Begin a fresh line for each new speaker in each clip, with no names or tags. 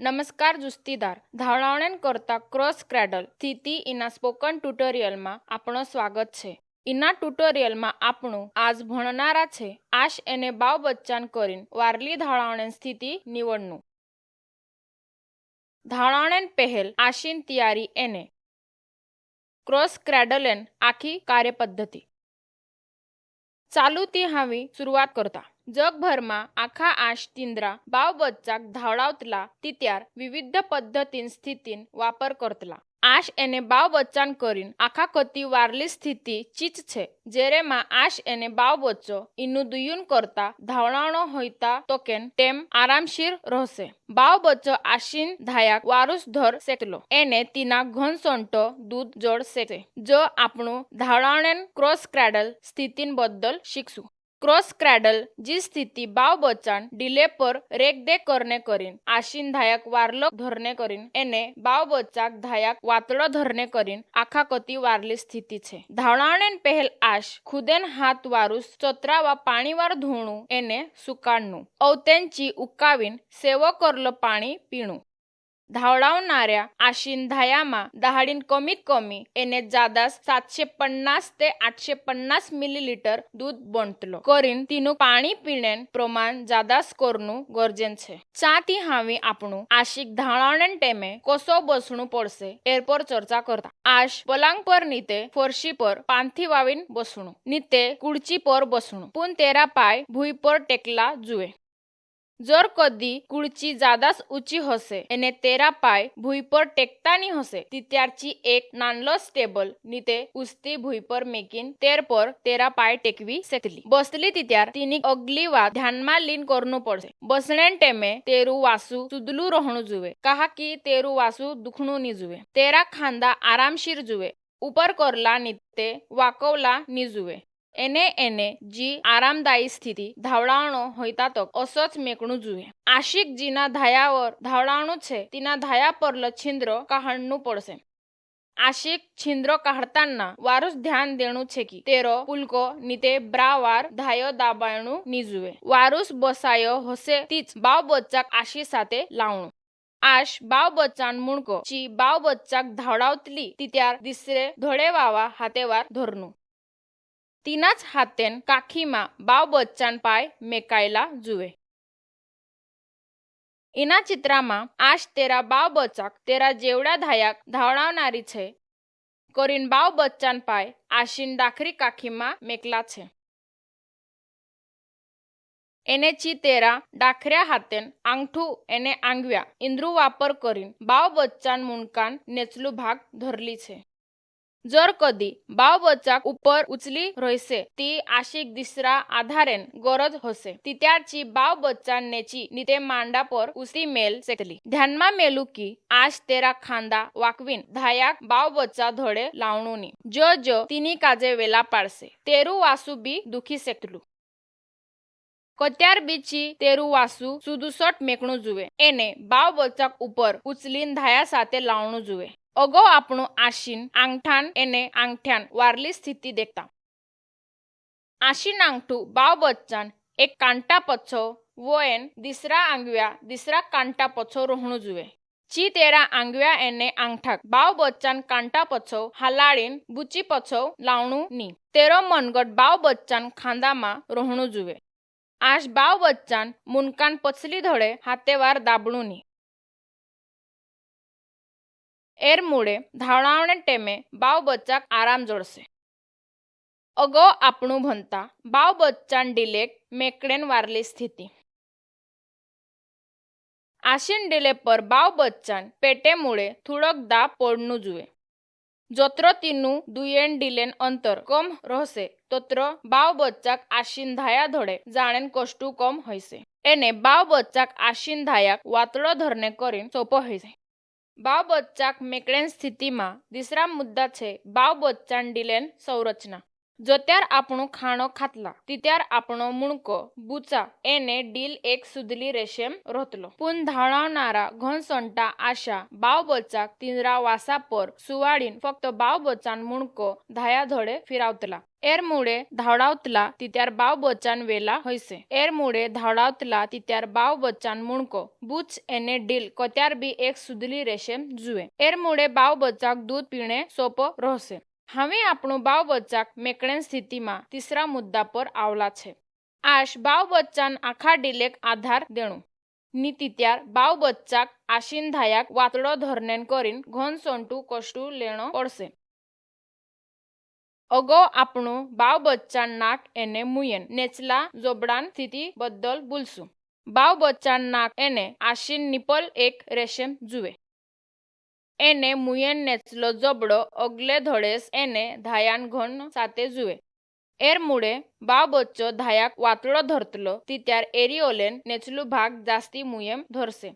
नमस्कार जुस्तीदार धावणावण्यान करता cross cradle स्थिति इना स्पोकन ट्युटोरियल में आपनो स्वागत छे। इना ट्युटोरियल में आपणु आज भणनारा छे आश एने बाव बच्चान करीन वारली धावणावण्यान स्थिति निवडनु। धावणावण्यान पहेल आशीन तैयारी एने क्रॉस क्रॅडलेन आखी कार्यपद्धती चालू ती हावी सुरुवात करता। जगभर में आखा आश तिंद्रा बाव बच्चाक धावडावतला तित्यार विविध पद्धतीन स्थितीन वापर करतला। आश एने बाव बच्चान करीन आखा कती वारली स्थिति चीच छे जेरे में आश एने बाव बच्चो इनु दुयुन करता धावणावणो होईता तोकेन टेम आरामशीर रहसे। बाव बच्चो आशीन धायाक वारुस धर सेकलो एने तीना घन सोंटो दूध जोड सेके जो आपणु धावणावण्यान क्रॉस क्रॅडल स्थितीन बद्दल शिकसू। क्रॉस क्रॅडल जी स्थिति बाव बच्चान डिले पर रेख दे करने करीन आशीन धायाक वारलो धरने करीन एने बाव बच्चाक धायाक वातड़ो धरने करीन आखा कती वारली स्थिति छे। धावणावण्यान पहेल आश खुदेन हाथ वारुस चोतरा वा पाणी वार धोणू एने सुकाडणू अवतेंची उकावीन सेवो करलो पाणी पीणू। धावडावणाऱ्या आशीन धायामा दहाडीन कमीत कमी एने जादास 750 ते 850 मिलीलीटर दूध बनतलो करीन तीनु पाणी पीणेन प्रमाण जादास करनू गरजेन छे। चा ती हावी आपणु आशीक धावणावण्यान टेमे कसो बसणू पड़से एर पर चर्चा करता। आश पलंग पर नीते फरशी पर पांथी वावीन बसणू नीते कुर्ची पर बसणू पुन तेरा पाय भूई पर टेकला जुए। जर कदी कुर्ची जादास ऊंची हसे एने तेरा पाय भूई पर टेकतानी हसे तित्यारची एक नानलो स्टेबल नीते उस्ती भूई पर मेकिन तेर पर तेरा पाय टेकवी सेकली। बसली तित्यार तीनी अगली वात ध्यानमा लीन करनू पड़से। बसणेन टेमे तेरू वासु सुदलू रहणू जुए कहा कि तेरू वासु दुखणू नी जुए। तेरा खांदा आरामशीर जुए ऊपर करला नीते वाकवला नी जुए। एने एने जी आरामदायी स्थिति धावडावणो होईता तक असोच मेकणू जुए। आशिक जीना धायावर धावडावणू छे तीना धाया परल छिंद्र काढणू पड़से। आशिक छिंद्र काढताना वारुस ध्यान देणू छे कि तेरो पुलको नीते ब्रावार धायो दाबायणू नी जुए। वारुस बसायो हसे तीच बाव बच्चाक आशी साथे लावणू। आश बाव बच्चान मुणको ची बाव बच्चाक धावडावतली तित्यार दिसरे धडे वावा हातेवार धरनू तीनाच हातेन काखीमा बाव बच्चान पाय मेकायला जुए। इना चित्रमा आश तेरा बाव बच्चाक तेरा जेवढ्या धायाक धावडावनारी छे करीन बाव बच्चान पाय आशीन दाखरी काखीमा मेकला छे। एने ची तेरा डाखऱ्या हातेन आंगठू एने आंगव्या इंद्रू वापर करीन बाव बच्चान मुणकान नेचलू भाग धरली छे। जर कदी बाव बच्चाक ऊपर उचली रहीसे ती आशिक दिसरा आधारेन गरज हसे तित्यारची बाव बच्चान नेची नीते मांडा पर उसी मेल सेकली। ध्यानमा मेलू की आश तेरा खांदा वाकवीन धायाक बाव बच्चा धडे लावणू नी जो जो तीनी काजे वेला पाडसे तेरू वासु बी दुखी सेकलू। कत्यार बीची तेरू वासु सुदुसट मेकणू जुए एने बाव बच्चाक ऊपर उचलीन धाया साथे लावणू जुए। अगो आपणु आशीन आंगठान एने आंगठ्यान वारली स्थिति देखता। आशीन आंगठू बाव बच्चान एक कांटा पछो वो एन दिसरा आंगव्या दिसरा कांटा पछो रहणू जुए। ची तेरा आंगव्या एने आंगठाक बाव बच्चान कांटा पछो हालाड़ीन बुची पछो लावणू नी तेरो मनगट बाव बच्चान खांदामा रहणू जुए। आश बाव बच्चान मुनकान पछली धडे हातेवार दाबणू नी एर मुळे धावडावणे टेमे बाव बच्चाक आराम जोड़से। अगो आपणु भनता बाव बच्चान डिलेक मेकडेन वारली स्थिति आशीन डिले पर बाव बच्चान पेटे मुळे थुड़क दाब पड़नू जुए। जोत्रो तीनू दुयेन डिलेन अंतर कम रहसे तोत्रो बाव बच्चाक आशीन धाया धडे जाणेन कष्टू कम होइसे। एने बाव बच्चाक आशीन धायाक वातड़ो धरने करीन सोपो होइसे। बाव बच्चाक मेकडेन स्थिति में तीसरा मुद्दा छे बाव बच्चान डिलेन संरचना। जत्यार आपणो खाणो खातला तित्यार आपणो मुणको बुचा एने डील एक सुदली रेशेम रोतलो। पूण धावणारा घनसोंटा आशा बाव बच्चाक तिंद्रा वासा पर सुवाडीन फक्त बाव बच्चान मुणको धाया धडे फिरावतला। एर मुळे धावडावतला तित्यार बाव बच्चान वेला होइसे। एर मुळे धावडावतला तित्यार बाव बच्चान मुणको बुच एने डील कोत्यार बी एक सुदली रेशेम जुए। एर मुळे बाव बच्चाक दूध पीणे सोपो रहसे। हमें आपणो बाव बच्चाक मेकड़ेन स्थिति में तीसरा मुद्दा पर आवला छे। आश बाव बच्चान आखा डीलेक आधार देणु नी तित्यार बाव बच्चाक आशीन धायाक वातड़ो धरनेन करीन घन सोंटू कष्टू लेणो पड़से। अगो आपणो बाव बच्चान नाक एने मुयेन नेचला जोबडान स्थिति बद्दल बुलसू। बाव बच्चान नाक एने आशीन निपल एक रेशेम जुए। एने मुयेन नेचलो जबड़ो अगले धड़ेस एने धायान घन साते जुए। एर मुळे बाव बच्चो धायाक वातड़ो धरतलो तित्यार एरिओलेन नेचलू भाग जास्ती मुयेम धरसे।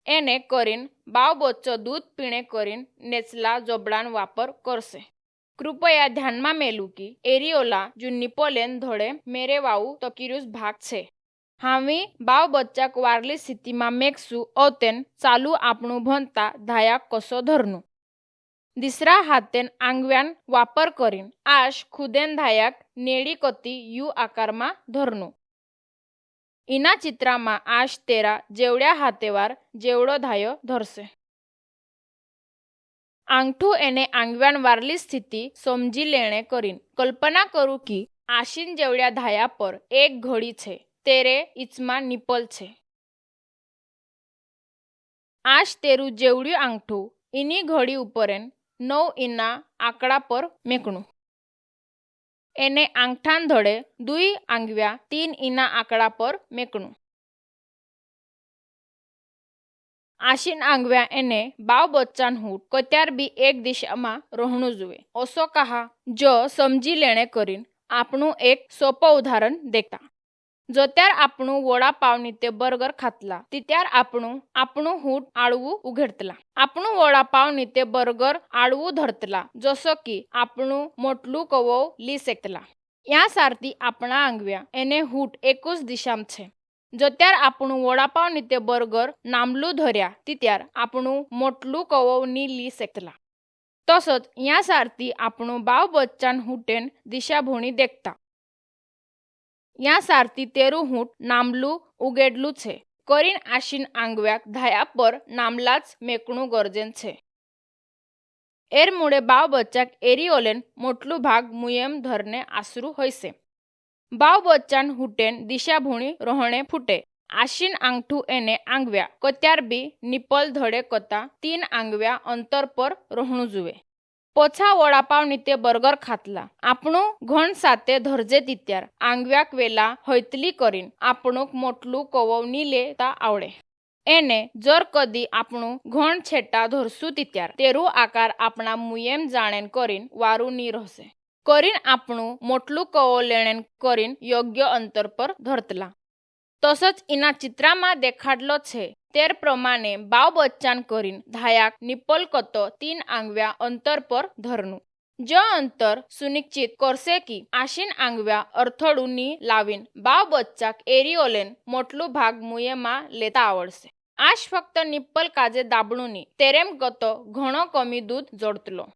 एने करीन बाव बच्चो दूध पीणे करीन नेचला जबड़ान वापर करसे। कृपया ध्यान में मेलू की एरिओला जो निपोलेन धड़े मेरे वाऊ तकीरुस भाग छे। हामी बाव बच्चाक वारली स्थिति में मेकसू औतेन चालू आपणू भणता धायाक कसो धरनू। दिसरा हाथेन आंगव्यान वापर करीन आश खुदेन धायाक नेड़ी कती यू आकार में धरनू। इना चित्रा में आश तेरा जेवड्या हाथेवार जेवड़ो धायो धरसे। आंगठू एने आंगव्यान वारली स्थिति समजी लेणे करीन कल्पना करू की आशीन जेवड्या धाया पर एक घड़ी छे तेरे इचमा निपल छे। आश तेरू जेवड्यू आंगठू इनी घड़ी उपरेन 9 इना आंकड़ा पर मेकणू। एने आंगठान धड़े 2 आंगव्या 3 इना आंकड़ा पर मेकणू। आशीन आंगव्या एने बाव बच्चान हूट कोत्यार बी एक दिशा में रोहणू जुए। ओसो कहा जो समजी लेणे करीन आपणू एक सोपो उदाहरण देखता। जत्यार आपणू वड़ा पाव नी ते बर्गर खातला तित्यार आपणू हूट आळवू उघडतला। आपणू वड़ा पाव नी ते बर्गर आळवू धरतला जसो की आपणू मोटलू कवो ली सेकतला। या सारती आपणा आंगव्या एने हूट एकूच दिशाम छे। जत्यार आपणू वड़ा पाव नी ते बर्गर नामलू धर्या तित्यार आपणू मोटलू कवो नी ली सेकतला। तसोच या सारती आपणू बाव बच्चान हूटेन दिशा भोणी देखता। या सारती तेरू हूट नामलू उगेडलू छे करीन आशीन आंगव्याक धाया पर नामलाच मेकणू गरजेन छे। एर मुळे बाव बच्चाक एरिओलेन मोटलू भाग मुयेम धरने आसरू होइसे। बाव बच्चान हूटेन दिशा भोणी रोहणे फूटे। आशीन आंगठू एने आंगव्या कोत्यार बी निपल धड़े कोता 3 आंगव्या अंतर पर रोहणू जुए। पोछा वड़ा पाव नी ते बर्गर खातला आपणू घन साते धरजे तित्यार आंगव्याक वेला होयतली करीन आपणूक मोटलू कवो नी लेता आवडे। एने जर कदी आपणू घन छेटा धरसू तित्यार तेरू आकार आपणा मुयेम जाणेन करीन वारू नी रहसे। करीन आपणू मोटलू कवो लेणेन करीन योग्य अंतर पर धरतला। तसोच इना चित्रा में देखाडलो छे तेर प्रमाणे बाव बच्चान करीन धायाक निपल कतो 3 आंगव्या अंतर पर धरनू। जो अंतर सुनिश्चित करसे की आशीन आंगव्या अर्थड़ू नी लावीन बाव बच्चाक एरिओलेन मोटलू भाग मुयेमा लेता आवडसे। आश फक्त निप्पल काजे दाबणू नी तेरेम कतो घणो कमी दूध जोडतलो।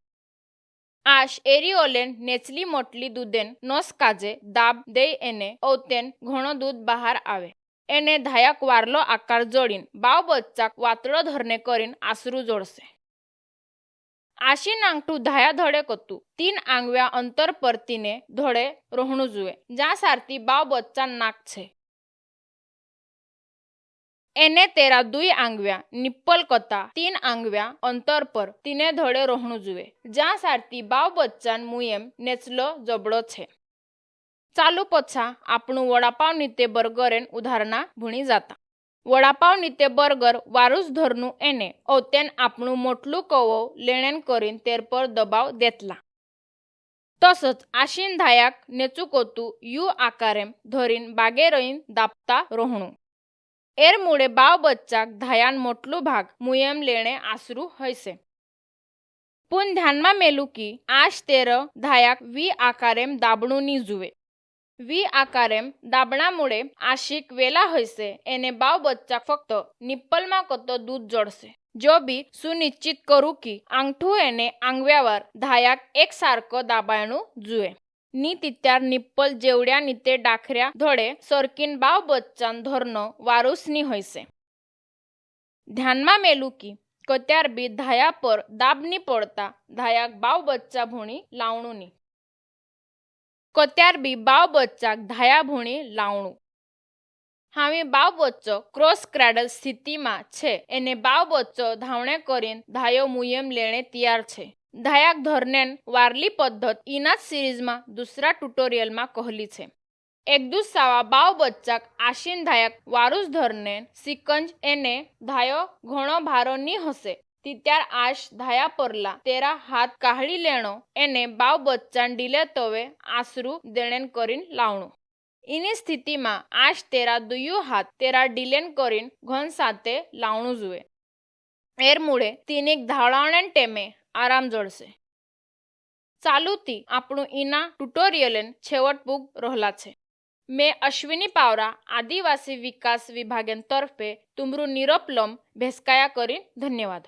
आश एरिओलेन नेचली मोटली दूधेन नोस काजे दाब दे एने औतेन घणो दूध बाहर आवे। एने धायाक वारलो आकार जोडीन बाव बच्चाक वातड़ो धरने करीन आसरू जोड़से। आशीन आंगठू धाया धड़े कतू 3 आंगव्या अंतर पर तीने धड़े रोहणू जुए ज्या सारती बाव बच्चा नाक छे। एने तेरा 2 आंगव्या निप्पल कता 3 आंगव्या अंतर पर तीने धड़े रोहणू जुए ज्या सारती बाव बच्चान मुयेम नेचलो जबड़ो छे। चालू पछा आपणू वड़ापाव नी ते बर्गरेन उदाहरणा भुणी जाता। वड़ापाव नी ते बर्गर वारूस धरनू एने औतेन आपणू मोटलू कवो लेणेन करीन तेर पर दबाव देतला। तसोच आशीन धायाक नेचुकोतू यू आकारेम धरीन बागे रहीन दापता रोहणू। एर मुळे बाव बच्चाक धायान मोटलू भाग मुयेम लेणे आसरू होइसे। पूण ध्यानमा मेलू की आश तेर धायाक वी आकारेम दाबणूनी जुवे। वी आकारेम दाबणामुळे आशिक वेला हयसे એને બાવ બચ્ચા ફક્ત નિપ્પલમાં કતો દૂધ જડશે। જો બી સુનિશ્ચિત કરું की આંગઠું એને આંગવ્યાवर धायाक एकसारखं दाबायणू जुवे। ની तित्यार निप्पल जेवढ्या निते डाखऱ्या धडे सरकीन बाव बच्चान धरणं वारूसनी हयसे। ध्यानमा मेलू की कत्यार बी धाया पर दाबनी पड़ता धायाक बाव बच्चा भूणी लावणूनी। कत्यार बी बाव बच्चाक धाया भूणी लावणू। हावी बाव बच्चो क्रॉस क्रेडल स्थिति में छे एने बाव बच्चो धावणे करीन धायो मुयम लेने तैयार छे। धायाक धरनेन वारली पद्धत इना सीरीज में दूसरा ट्यूटोरियल में कहली छे। एक दुसावा बाव बच्चाक आशीन धायाक वारूस धरनेन सिकंज एने धायो घणो भारो नी हसे तित्यार आश धाया परला तेरा हाथ काहड़ी लेणो एने बाव बच्चान डीले तवे आसरू देणेन करीन लावणू। इनी स्थिति में आश तेरा दुयु हाथ तेरा डीलेन करीन घन साथे लावणू जुए। एर मुळे तीनिक धावणावणेन टेमे आराम जड़से। चालूती आपणू इना ट्यूटोरियलन छेवट पूग रहला छे। मैं अश्विनी पावरा आदिवासी विकास विभागन तरफे तुमरू निरपलम भेसकाया करीन धन्यवाद।